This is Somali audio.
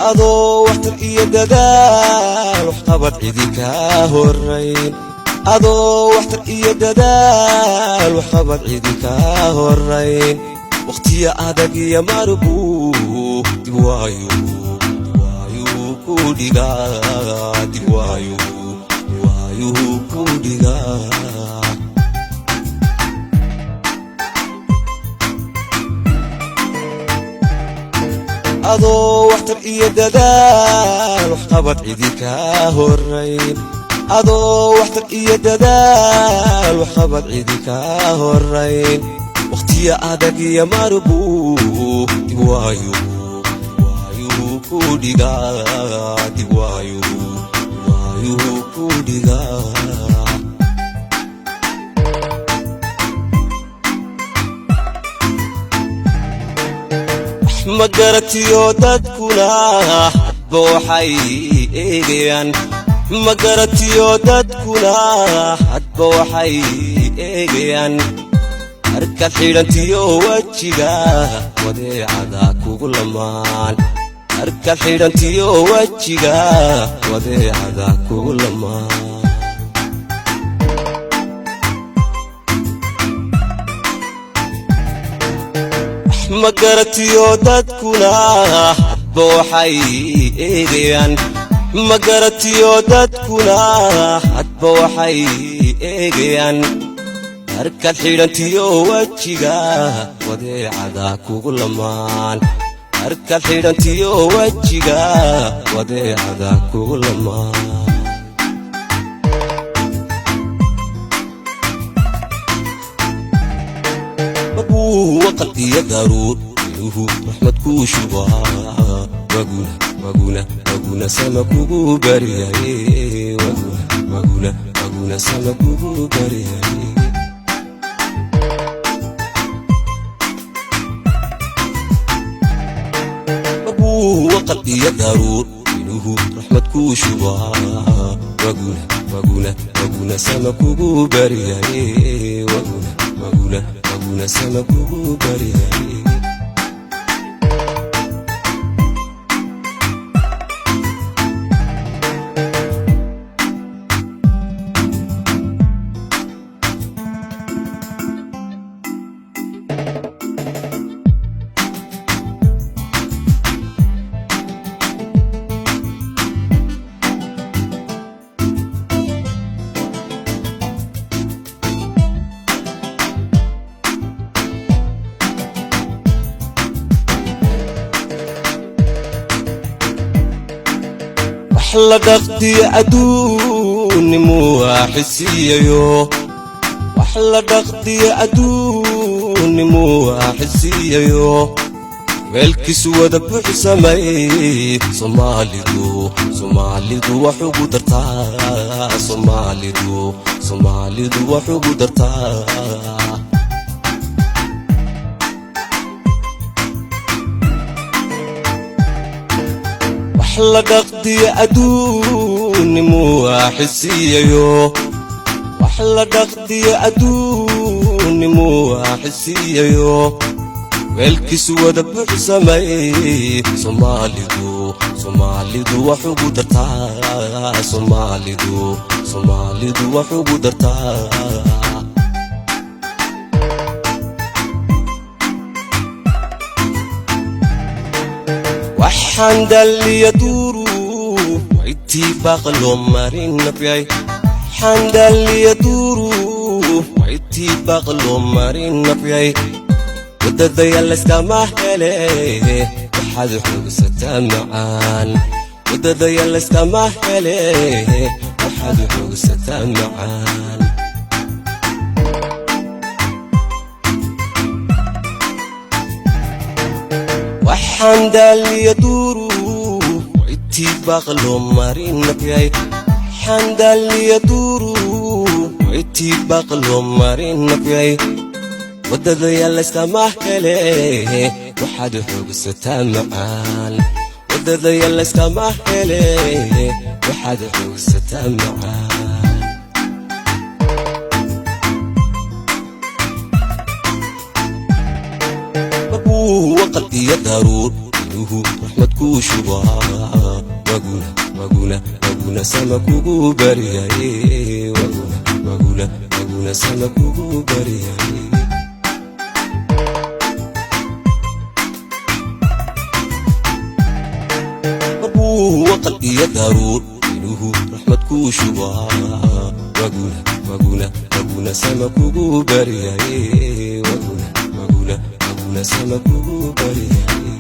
adoo waxtar iyo dadaal wax qabad cidi ka horeyn adoo waxtar iyo dadaal wax qabad cidi ka horeyn waqtiya adag iyo marbu dib waayo ku dhiga dib waayo ku dhiga adoo waxtar iyo dadaal wax qabad cidi ka horeyn adoo waxtar iyo dadaal wax qabad cidi ka horeyn waqtiya adag iyo marbu dib waayo ku dhiga dib waayo ku dhiga ma garatiyo dadkuna hadba waxay eegayaan ma garatiyo dadkuna hadba waxay eegayaan markaad xidhantiyo wejiga wadeecada kugu lamaan markaad xidhantiyo wejiga wadeecada kugu lamaan ma garatiyo dadkuna hadba waxay eegayaan ma garatiyo dadkuna hadba waxay eegayaan markaad xidhantiyo wejiga wadeecada kugu lamaan markaad xidhantiyo wejiga wadeecada kugu lamaan وقل يا ضرور إنه رحمة كوشوا وقونا سمكو بريا وقونا سمكو بريا وقل يا ضرور إنه رحمة كوشوا وقونا سمكو بريا وقونا سمكو بريا وحلا دقدي أدوني مو أحسيو وحلا دقدي أدوني مو أحسيو والكسوة دبح سماي صوماليدو وحقو درتا صوماليدو وحقو درتا وحلا دقدي أدوني مو أحسيو وحلا دقدي أدوني مو أحسيو والكسوة دبح سماي صوماليدو وحقو درتا صوماليدو وحقو درتا وحان دالي يدورو وعيتي باقلو مارين نبيعي حان دالي يدورو وعيتي باقلو مارين نبيعي ودد يلا استمهلي وحد حوسة معان ودد يلا استمهلي وحد حوسة معان وحان دالي يدورو وعيتي باقلو مارين نبيعي حان دالي يدورو وعيتي باقلو مارين نبيعي ودد يلا استمهلي وحد حوسة معان ودد يلا استمهلي وحد حوسة معان وقلبي يا ضرور inuhu raxmad kuu shubaa waguna sama kugu baryaye waguna sama kugu baryaye marbuu waqal iyo daruur inuhu raxmad kuu shubaa waguna sama kugu baryaye waguna sama kugu baryaye